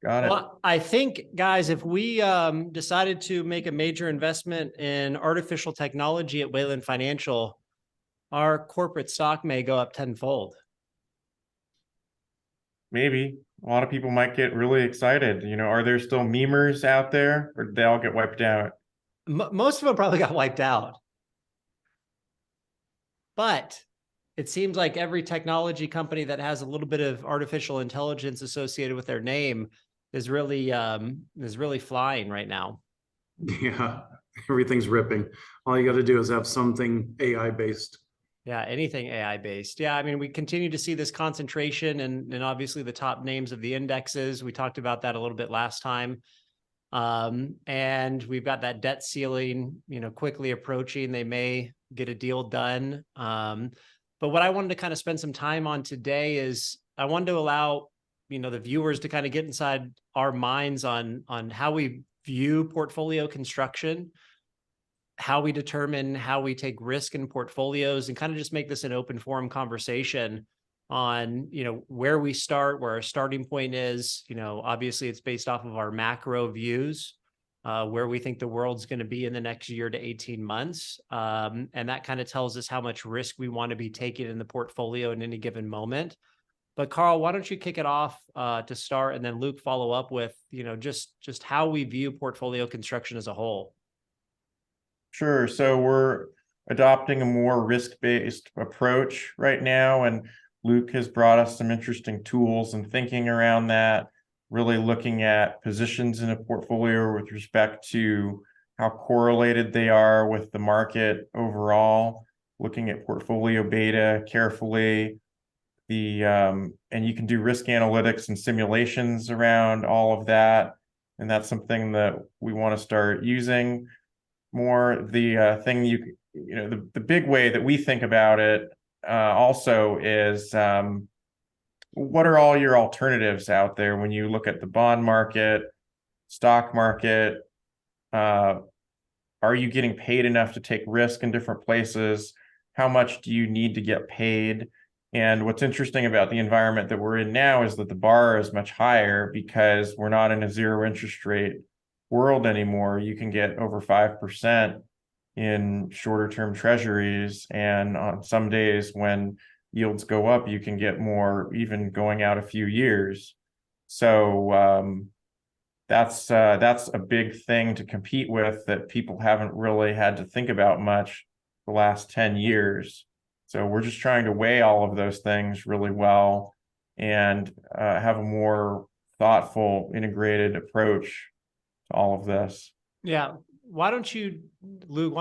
Got it. Well, I think, guys, if we decided to make a major investment in artificial technology at Wayland Financial, our corporate stock may go up tenfold. Maybe. A lot of people might get really excited. Are there still memers out there, or did they all get wiped out? Most of them probably got wiped out. But it seems like every technology company that has a little bit of artificial intelligence associated with their name is really flying right now. Yeah, everything's ripping. All you got to do is have something AI based. Yeah, anything AI based. Yeah, I mean, we continue to see this concentration and obviously the top names of the indexes. We talked about that a little bit last time. And we've got that debt ceiling, quickly approaching. They may get a deal done. But what I wanted to kind of spend some time on today is I wanted to allow, the viewers to kind of get inside our minds on how we view portfolio construction, how we determine how we take risk in portfolios, and kind of just make this an open forum conversation on, where we start, where our starting point is. Obviously it's based off of our macro views, where we think the world's going to be in the next year to 18 months. And that kind of tells us how much risk we want to be taking in the portfolio in any given moment. But Carl, why don't you kick it off to start, and then Luke follow up with, just how we view portfolio construction as a whole. Sure. So we're adopting a more risk-based approach right now, and Luke has brought us some interesting tools and thinking around that, really looking at positions in a portfolio with respect to how correlated they are with the market overall, looking at portfolio beta carefully. And you can do risk analytics and simulations around all of that. And that's something that we want to start using more. The thing the big way that we think about it also is what are all your alternatives out there when you look at the bond market, stock market? Are you getting paid enough to take risk in different places? How much do you need to get paid? And what's interesting about the environment that we're in now is that the bar is much higher because we're not in a zero interest rate world anymore. You can get over 5% in shorter term treasuries, and on some days when yields go up, you can get more even going out a few years. So that's a big thing to compete with that people haven't really had to think about much the last 10 years. So we're just trying to weigh all of those things really well and have a more thoughtful, integrated approach to all of this. Yeah. Why don't you, Luke,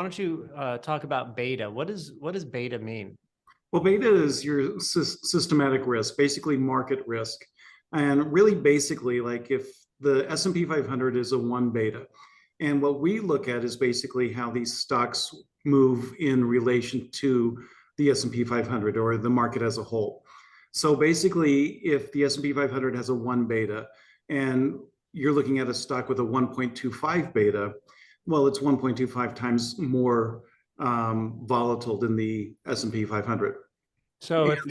talk about beta? What does beta mean? Well, beta is your systematic risk, basically market risk. And really basically, like if the S&P 500 is a 1 beta, and what we look at is basically how these stocks move in relation to the S&P 500 or the market as a whole. So basically, if the S&P 500 has a 1 beta and you're looking at a stock with a 1.25 beta, well, it's 1.25 times more volatile than the S&P 500. So if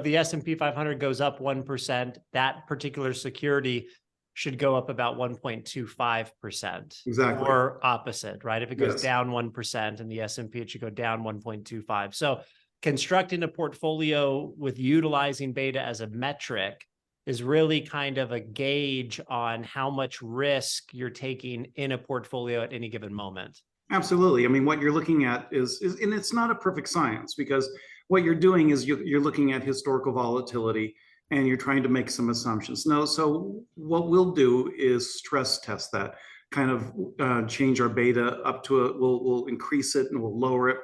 the S&P 500 goes up 1%, that particular security should go up about 1.25%. Exactly. Or opposite, right? If it goes down 1% in the S&P, it should go down 1.25. So constructing a portfolio with utilizing beta as a metric is really kind of a gauge on how much risk you're taking in a portfolio at any given moment. Absolutely. I mean, what you're looking at is and it's not a perfect science, because what you're doing is you're looking at historical volatility and you're trying to make some assumptions. No, so what we'll do is stress test that, kind of change our beta up to we'll increase it and we'll lower it.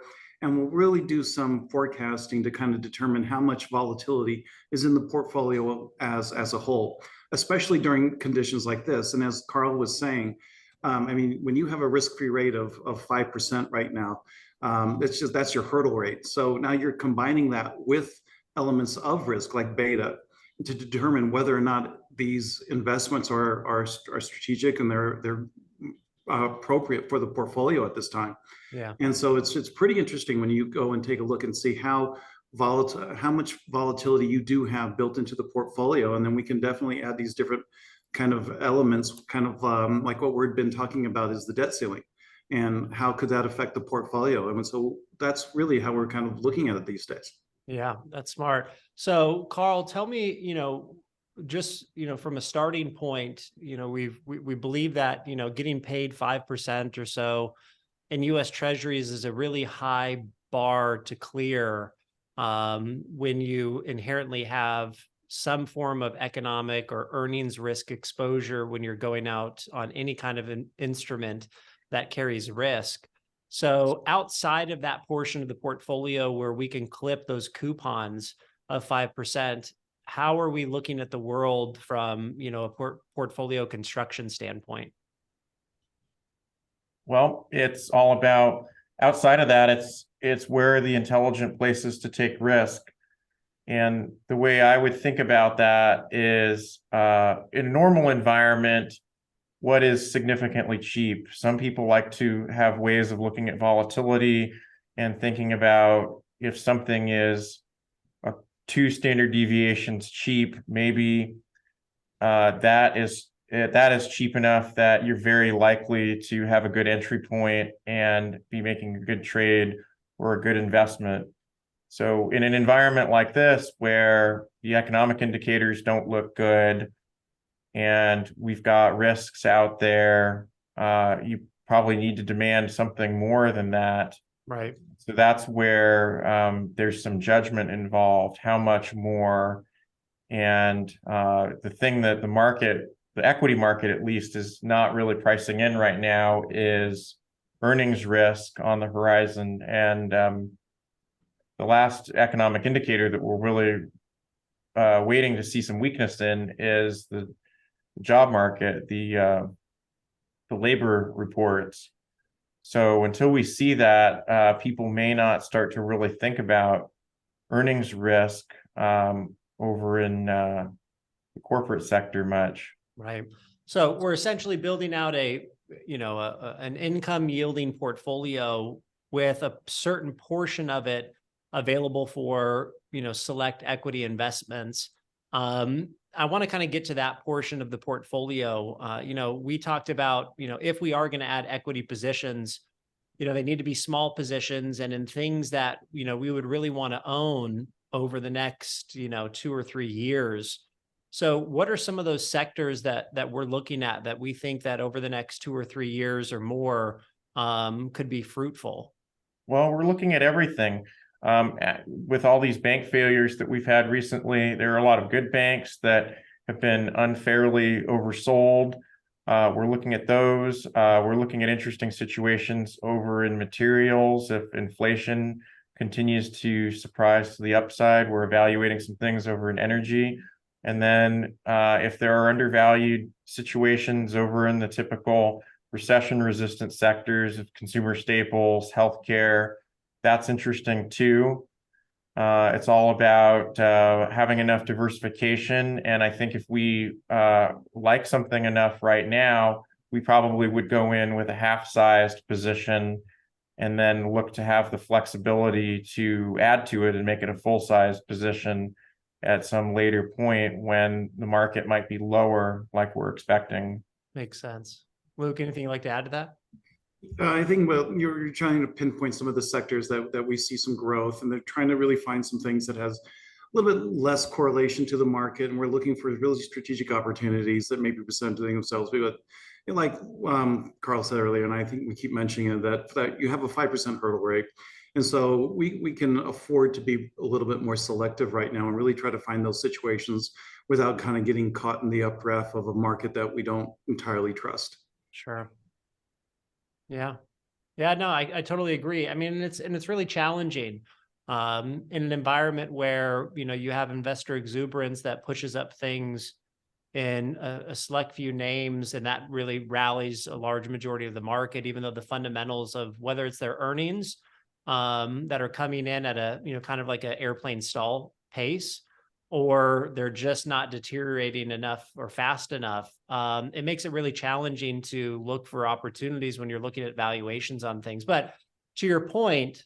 And we'll really do some forecasting to kind of determine how much volatility is in the portfolio as a whole, especially during conditions like this. And as Carl was saying, I mean, when you have a risk-free rate of 5% right now, that's your hurdle rate. So now you're combining that with elements of risk like beta to determine whether or not these investments are strategic and they're appropriate for the portfolio at this time. Yeah. And so it's pretty interesting when you go and take a look and see how much volatility you do have built into the portfolio. And then we can definitely add these different kind of elements, kind of like what we've been talking about is the debt ceiling. And how could that affect the portfolio? I mean, so that's really how we're kind of looking at it these days. Yeah, that's smart. So Carl, tell me, just, from a starting point, we believe that, getting paid 5% or so in US Treasuries is a really high bar to clear when you inherently have some form of economic or earnings risk exposure when you're going out on any kind of an instrument that carries risk. So outside of that portion of the portfolio where we can clip those coupons of 5%, how are we looking at the world from, a portfolio construction standpoint? Well, it's all about, outside of that, it's where are the intelligent places to take risk. And the way I would think about that is in a normal environment, what is significantly cheap? Some people like to have ways of looking at volatility and thinking about if something is 2 standard deviations cheap, maybe that is cheap enough that you're very likely to have a good entry point and be making a good trade or a good investment. So in an environment like this, where the economic indicators don't look good and we've got risks out there, you probably need to demand something more than that. Right. So that's where there's some judgment involved, how much more. And the thing that the equity market at least, is not really pricing in right now is earnings risk on the horizon. And the last economic indicator that we're really waiting to see some weakness in is the job market, the labor reports. So until we see that, people may not start to really think about earnings risk over in the corporate sector much. Right. So we're essentially building out an income yielding portfolio with a certain portion of it available for, select equity investments. I want to kind of get to that portion of the portfolio. We talked about, if we are going to add equity positions, they need to be small positions and in things that, we would really want to own over the next, 2 or 3 years. So what are some of those sectors that we're looking at that we think that over the next 2 or 3 years or more could be fruitful? Well, we're looking at everything. With all these bank failures that we've had recently, there are a lot of good banks that have been unfairly oversold. We're looking at those. We're looking at interesting situations over in materials. If inflation continues to surprise to the upside, we're evaluating some things over in energy. And then if there are undervalued situations over in the typical recession-resistant sectors of consumer staples, healthcare, that's interesting too. It's all about having enough diversification. And I think if we like something enough right now, we probably would go in with a half-sized position and then look to have the flexibility to add to it and make it a full-sized position at some later point when the market might be lower, like we're expecting. Makes sense. Luke, anything you'd like to add to that? I think, well, you're trying to pinpoint some of the sectors that we see some growth, and they're trying to really find some things that has a little bit less correlation to the market, and we're looking for really strategic opportunities that may be presenting themselves. But like Carl said earlier, and I think we keep mentioning it, that you have a 5% hurdle rate. And so we can afford to be a little bit more selective right now and really try to find those situations without kind of getting caught in the updraft of a market that we don't entirely trust. Sure. Yeah. Yeah, no, I totally agree. I mean, it's really challenging in an environment where, you have investor exuberance that pushes up things in a select few names, and that really rallies a large majority of the market, even though the fundamentals of whether it's their earnings that are coming in at a, kind of like an airplane stall pace, or they're just not deteriorating enough or fast enough. It makes it really challenging to look for opportunities when you're looking at valuations on things. But to your point,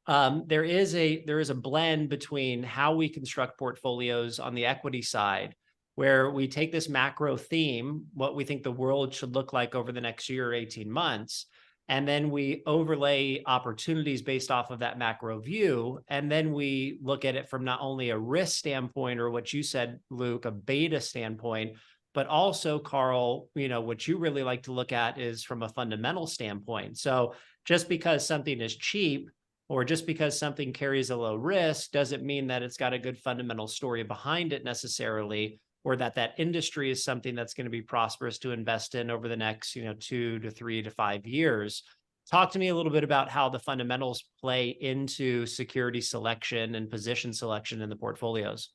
there is a blend between how we construct portfolios on the equity side where we take this macro theme, what we think the world should look like over the next year or 18 months, and then we overlay opportunities based off of that macro view. And then we look at it from not only a risk standpoint, or what you said, Luke, a beta standpoint, but also, Carl, what you really like to look at is from a fundamental standpoint. So just because something is cheap, or just because something carries a low risk, doesn't mean that it's got a good fundamental story behind it necessarily, or that industry is something that's going to be prosperous to invest in over the next, 2 to 3 to 5 years. Talk to me a little bit about how the fundamentals play into security selection and position selection in the portfolios.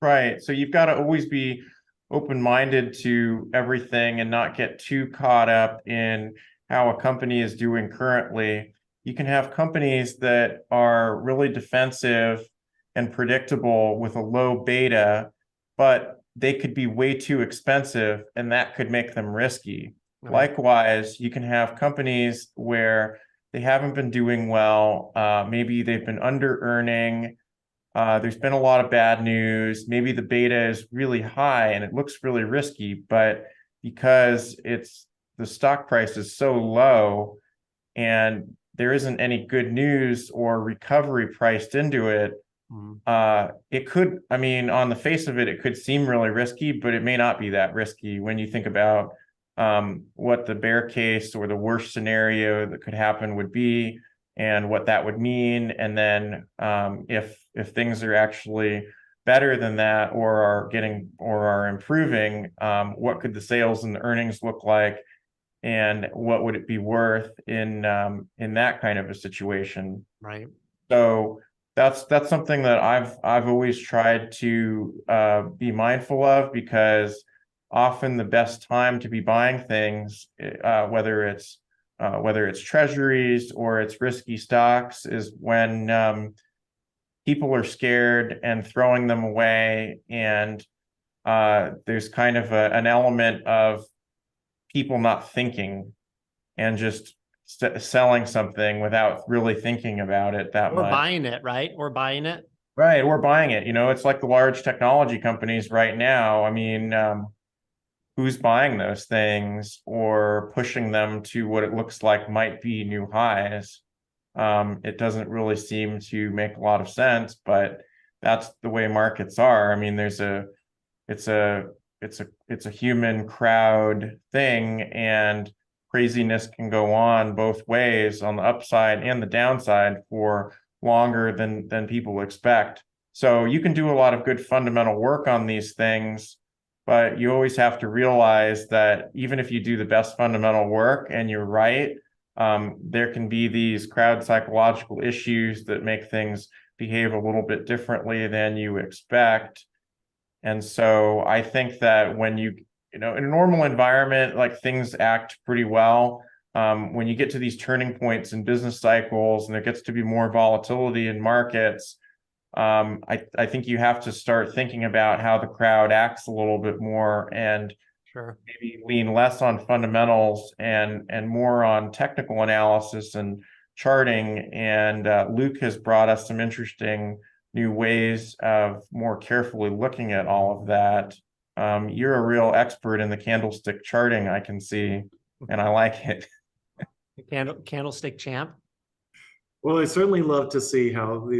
Right. So you've got to always be open-minded to everything and not get too caught up in how a company is doing currently. You can have companies that are really defensive and predictable with a low beta, but they could be way too expensive, and that could make them risky. Right. Likewise, you can have companies where they haven't been doing well. Maybe they've been under earning. There's been a lot of bad news. Maybe the beta is really high and it looks really risky, but because the stock price is so low and there isn't any good news or recovery priced into it, it could, on the face of it, it could seem really risky, but it may not be that risky when you think about what the bear case or the worst scenario that could happen would be and what that would mean. And then if things are actually better than that or are improving, what could the sales and the earnings look like? And what would it be worth in that kind of a situation? Right. So that's something that I've always tried to be mindful of, because often the best time to be buying things, whether it's treasuries or it's risky stocks, is when people are scared and throwing them away, and there's kind of an element of people not thinking and just selling something without really thinking about it that much. Or buying it, right? Or buying it. Right, or buying it. It's like the large technology companies right now. Who's buying those things or pushing them to what it looks like might be new highs? It doesn't really seem to make a lot of sense, but that's the way markets are. It's a human crowd thing, and craziness can go on both ways, on the upside and the downside, for longer than people expect. So you can do a lot of good fundamental work on these things, but you always have to realize that even if you do the best fundamental work and you're right, there can be these crowd psychological issues that make things behave a little bit differently than you expect. And so I think that when in a normal environment, like, things act pretty well. When you get to these turning points in business cycles and there gets to be more volatility in markets, I think you have to start thinking about how the crowd acts a little bit more, and Sure, maybe lean less on fundamentals and more on technical analysis and charting. And Luke has brought us some interesting new ways of more carefully looking at all of that. You're a real expert in the candlestick charting, I can see, and I like it. candlestick champ. Well, I certainly love to see how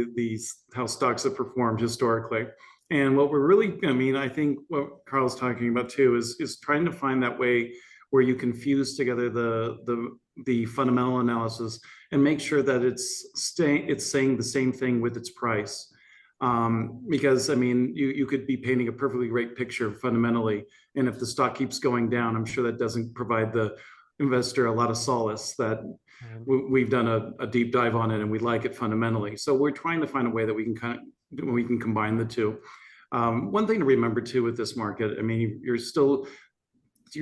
how stocks have performed historically. And what we're really, I think what Carl's talking about too is trying to find that way where you can fuse together the fundamental analysis and make sure that it's saying the same thing with its price. Because you could be painting a perfectly great picture fundamentally, and if the stock keeps going down, I'm sure that doesn't provide the investor a lot of solace that we've done a deep dive on it and we like it fundamentally. So we're trying to find a way that we can combine the two. One thing to remember too with this market, you're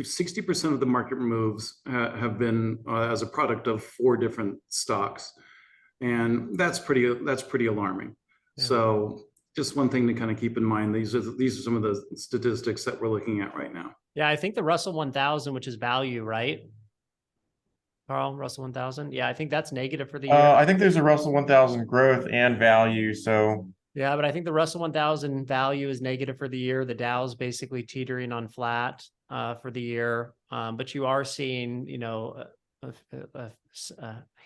60% of the market moves have been as a product of 4 different stocks, and that's pretty alarming. Yeah. So just one thing to kind of keep in mind. These are some of the statistics that we're looking at right now. Yeah, I think the Russell 1000, which is value, right? Carl, Russell 1000. Yeah, I think that's negative for the year. I think there's a Russell 1000 growth and value. So Yeah, but I think the Russell 1000 value is negative for the year. The Dow's basically teetering on flat for the year. But you are seeing, a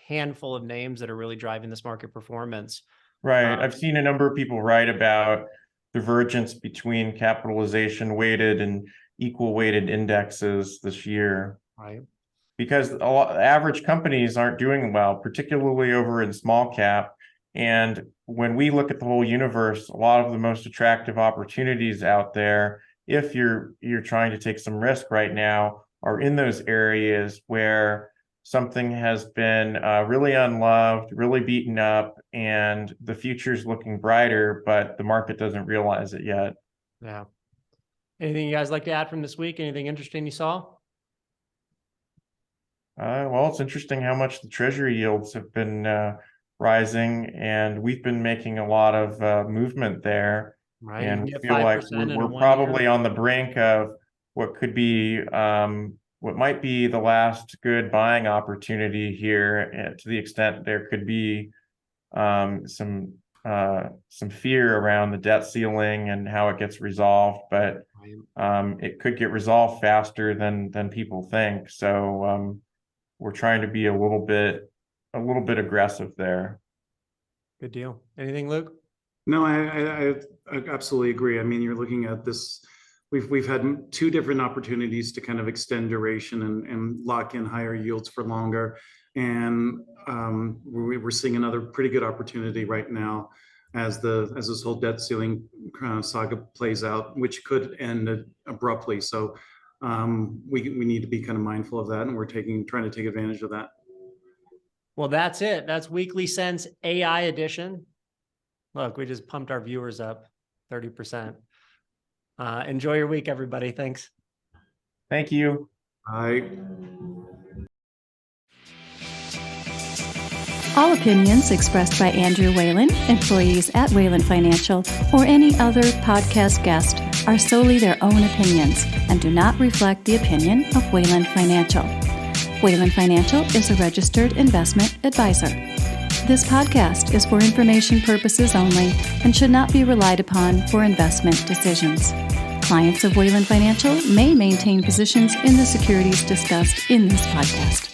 handful of names that are really driving this market performance. Right. I've seen a number of people write about divergence between capitalization weighted and equal weighted indexes this year. Right. Because average companies aren't doing well, particularly over in small cap. And when we look at the whole universe, a lot of the most attractive opportunities out there, if you're trying to take some risk right now, are in those areas where something has been really unloved, really beaten up, and the future's looking brighter, but the market doesn't realize it yet. Yeah. Anything you guys like to add from this week? Anything interesting you saw? Well, it's interesting how much the treasury yields have been rising, and we've been making a lot of movement there. Right. And we You get feel like 5% in a we're 1 probably year. on the brink of what could be what might be the last good buying opportunity here, to the extent there could be some fear around the debt ceiling and how it gets resolved, but it could get resolved faster than people think. So we're trying to be a little bit aggressive there. Good deal. Anything, Luke? No, I absolutely agree. I mean, you're looking at this, we've had two different opportunities to kind of extend duration and lock in higher yields for longer. And we're seeing another pretty good opportunity right now as this whole debt ceiling saga plays out, which could end abruptly. So we need to be kind of mindful of that, and we're trying to take advantage of that. Well, that's it. That's Weekly Sense AI edition. Look, we just pumped our viewers up 30%. Enjoy your week, everybody. Thanks. Thank you. All opinions expressed by Andrew Whalen, employees at Whalen Financial, or any other podcast guest are solely their own opinions and do not reflect the opinion of Whalen Financial. Whalen Financial is a registered investment advisor. This podcast is for information purposes only and should not be relied upon for investment decisions. Clients of Whalen Financial may maintain positions in the securities discussed in this podcast.